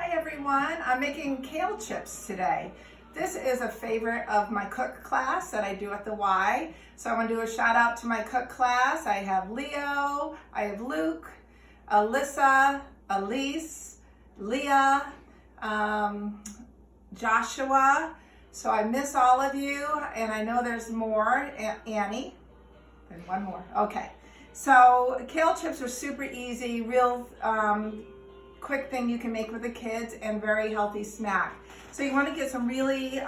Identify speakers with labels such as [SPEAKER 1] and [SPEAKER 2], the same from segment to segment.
[SPEAKER 1] Hi everyone, I'm making kale chips today. This is a favorite of my cook class that I do at the Y. So I want to do a shout out to my cook class. I have Leo, I have Luke, Alyssa, Elise, Leah, Joshua. So I miss all of you, and I know there's more. Annie, there's one more. Okay, so kale chips are super easy, real quick thing you can make with the kids and very healthy snack. So you want to get some really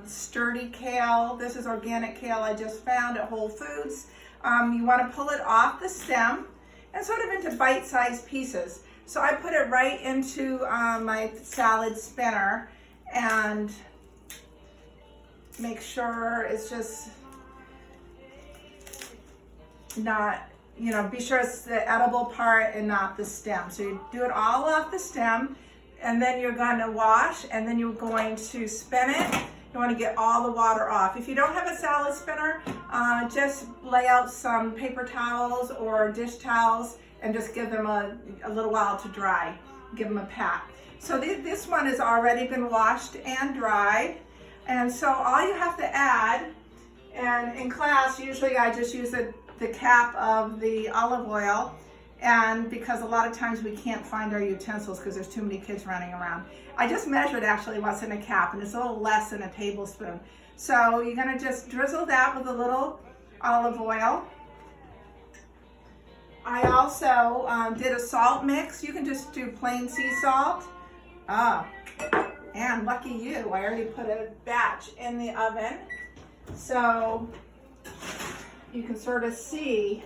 [SPEAKER 1] sturdy kale. This is organic kale I just found at Whole Foods. You want to pull it off the stem and sort of into bite-sized pieces. So I put it right into my salad spinner and make sure it's just not, be sure it's the edible part and not the stem. So you do it all off the stem, and then you're going to wash, and then you're going to spin it. You want to get all the water off. If you don't have a salad spinner, just lay out some paper towels or dish towels and just give them a little while to dry. Give them a pat. So this one has already been washed and dried. And so all you have to add, and in class, usually I just use the cap of the olive oil, and because a lot of times we can't find our utensils because there's too many kids running around. I just measured actually what's in a cap, and it's a little less than a tablespoon. So you're gonna just drizzle that with a little olive oil. I also did a salt mix. You can just do plain sea salt. Oh, and lucky you, I already put a batch in the oven. So you can sort of see,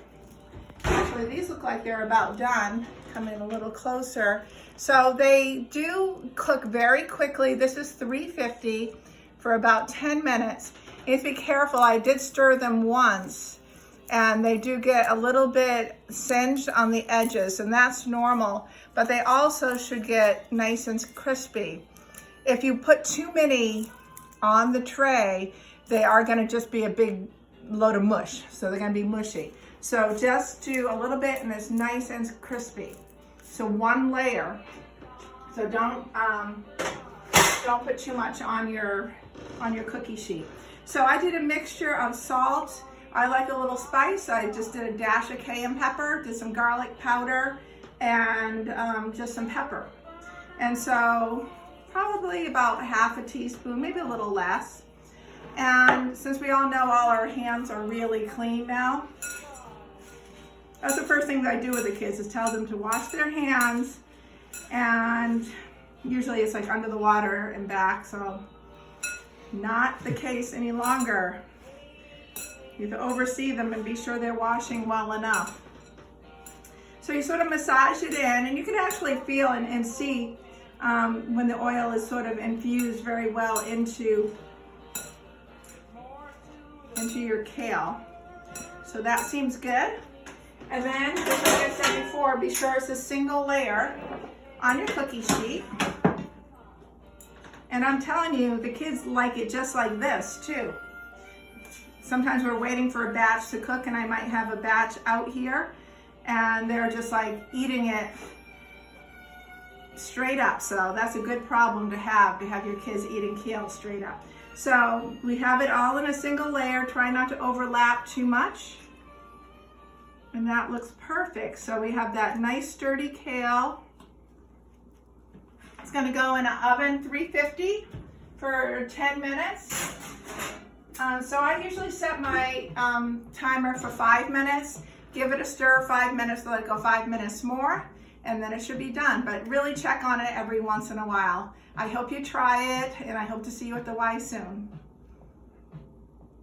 [SPEAKER 1] actually these look like they're about done. Come in a little closer. So they do cook very quickly. This is 350 for about 10 minutes. You have to be careful, I did stir them once, and they do get a little bit singed on the edges, and that's normal, but they also should get nice and crispy. If you put too many on the tray, they are gonna just be a big load of mush, so they're gonna be mushy. So just do a little bit and it's nice and crispy. So one layer. So don't put too much on your cookie sheet. So I did a mixture of salt. I like a little spice. I just did a dash of cayenne pepper, did some garlic powder, and just some pepper. And so probably about half a teaspoon, maybe a little less. And since we all know all our hands are really clean now, that's the first thing that I do with the kids is tell them to wash their hands, and usually it's like under the water and back, so not the case any longer. You have to oversee them and be sure they're washing well enough. So you sort of massage it in, and you can actually feel and see when the oil is sort of infused very well into your kale. So that seems good. And then, just like I said before, be sure it's a single layer on your cookie sheet. And I'm telling you, the kids like it just like this too. Sometimes we're waiting for a batch to cook, and I might have a batch out here, and they're just like eating it straight up. So that's a good problem to have your kids eating kale straight up. So we have it all in a single layer. Try not to overlap too much. And that looks perfect. So we have that nice sturdy kale. It's gonna go in an oven 350 for 10 minutes. So I usually set my timer for 5 minutes. Give it a stir 5 minutes, let it go 5 minutes more, and then it should be done. But really check on it every once in a while. I hope you try it, and I hope to see you at the Y soon.